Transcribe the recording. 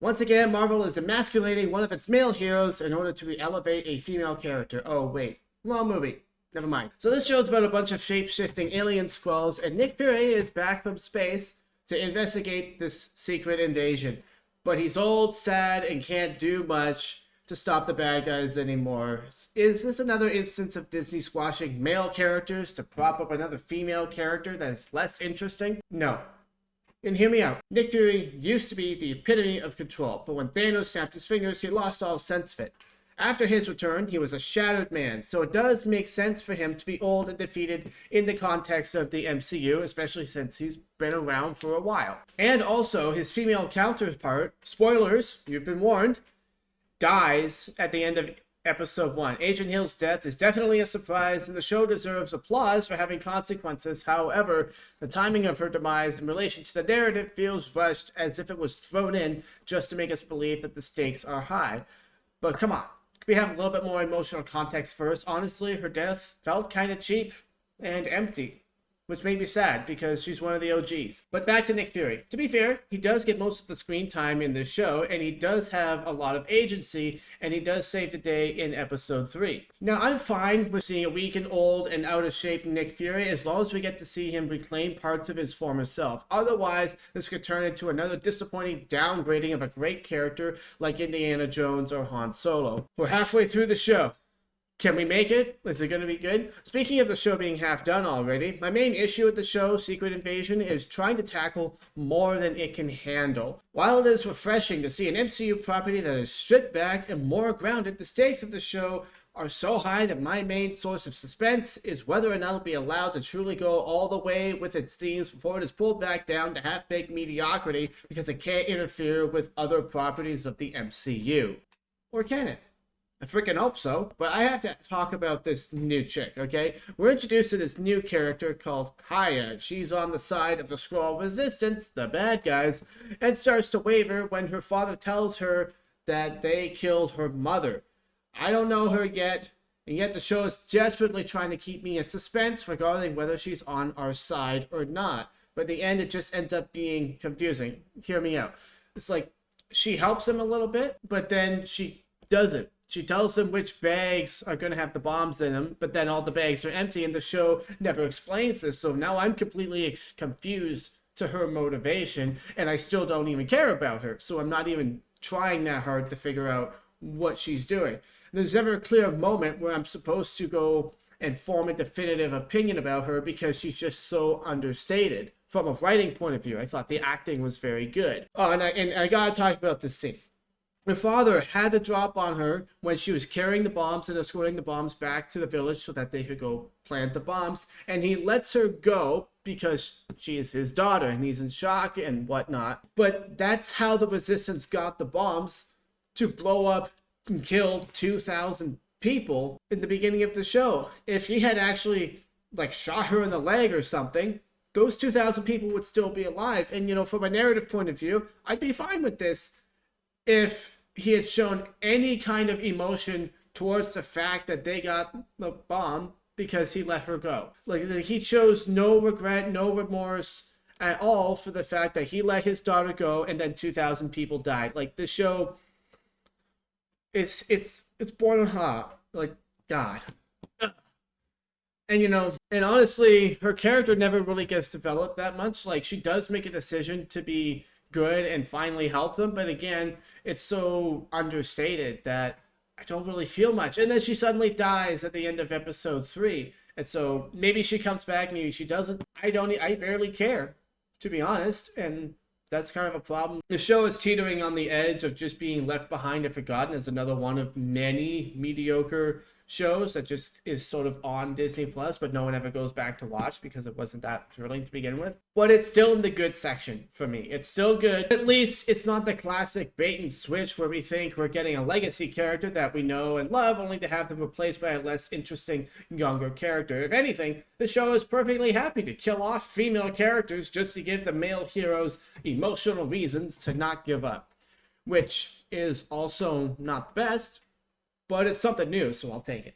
Once again, Marvel is emasculating one of its male heroes in order to elevate a female character. Oh, wait. Wrong movie. Never mind. So this show's about a bunch of shape-shifting alien Skrulls, and Nick Fury is back from space to investigate this secret invasion. But he's old, sad, and can't do much to stop the bad guys anymore. Is this another instance of Disney squashing male characters to prop up another female character that is less interesting? No. And hear me out. Nick Fury used to be the epitome of control, but when Thanos snapped his fingers, he lost all sense of it. After his return, he was a shattered man, so it does make sense for him to be old and defeated in the context of the MCU, especially since he's been around for a while. And also, his female counterpart, spoilers, you've been warned, dies at the end of Episode 1. Agent Hill's death is definitely a surprise, and the show deserves applause for having consequences. However, the timing of her demise in relation to the narrative feels rushed, as if it was thrown in just to make us believe that the stakes are high. But come on, could we have a little bit more emotional context first? Honestly, her death felt kind of cheap and empty, which made me sad because she's one of the OGs. But back to Nick Fury. To be fair, he does get most of the screen time in this show, and he does have a lot of agency, and he does save the day in Episode 3. Now, I'm fine with seeing a weak and old and out of shape Nick Fury as long as we get to see him reclaim parts of his former self. Otherwise, this could turn into another disappointing downgrading of a great character like Indiana Jones or Han Solo. We're halfway through the show. Can we make it? Is it going to be good? Speaking of the show being half done already, my main issue with the show, Secret Invasion, is trying to tackle more than it can handle. While it is refreshing to see an MCU property that is stripped back and more grounded, the stakes of the show are so high that my main source of suspense is whether or not it'll be allowed to truly go all the way with its themes before it is pulled back down to half-baked mediocrity because it can't interfere with other properties of the MCU. Or can it? I freaking hope so, but I have to talk about this new chick, okay? We're introduced to this new character called Kaya. She's on the side of the Skrull Resistance, the bad guys, and starts to waver when her father tells her that they killed her mother. I don't know her yet, and yet the show is desperately trying to keep me in suspense regarding whether she's on our side or not. But at the end, it just ends up being confusing. Hear me out. It's like, she helps him a little bit, but then she doesn't. She tells him which bags are going to have the bombs in them, but then all the bags are empty, and the show never explains this. So now I'm completely confused to her motivation, and I still don't even care about her. So I'm not even trying that hard to figure out what she's doing. There's never a clear moment where I'm supposed to go and form a definitive opinion about her because she's just so understated. From a writing point of view, I thought the acting was very good. Oh, and I gotta talk about this scene. Her father had to drop on her when she was carrying the bombs and escorting the bombs back to the village so that they could go plant the bombs. And he lets her go because she is his daughter and he's in shock and whatnot. But that's how the Resistance got the bombs to blow up and kill 2,000 people in the beginning of the show. If he had actually shot her in the leg or something, those 2,000 people would still be alive. And, you know, from a narrative point of view, I'd be fine with this if he had shown any kind of emotion towards the fact that they got the bomb because he let her go. He shows no regret, no remorse at all for the fact that he let his daughter go and then 2,000 people died. The show, it's born hot. God. And, you know, and honestly, her character never really gets developed that much. She does make a decision to be good and finally help them, but again, it's so understated that I don't really feel much. And then she suddenly dies at the end of Episode 3, and so maybe she comes back, maybe she doesn't. I barely care, to be honest, and that's kind of a problem. The show is teetering on the edge of just being left behind and forgotten as another one of many mediocre shows that just is sort of on Disney Plus, but no one ever goes back to watch because it wasn't that thrilling to begin with. But it's still in the good section for me. It's still good. At least it's not the classic bait and switch where we think we're getting a legacy character that we know and love only to have them replaced by a less interesting younger character. If anything, the show is perfectly happy to kill off female characters just to give the male heroes emotional reasons to not give up, which is also not the best, but it's something new, so I'll take it.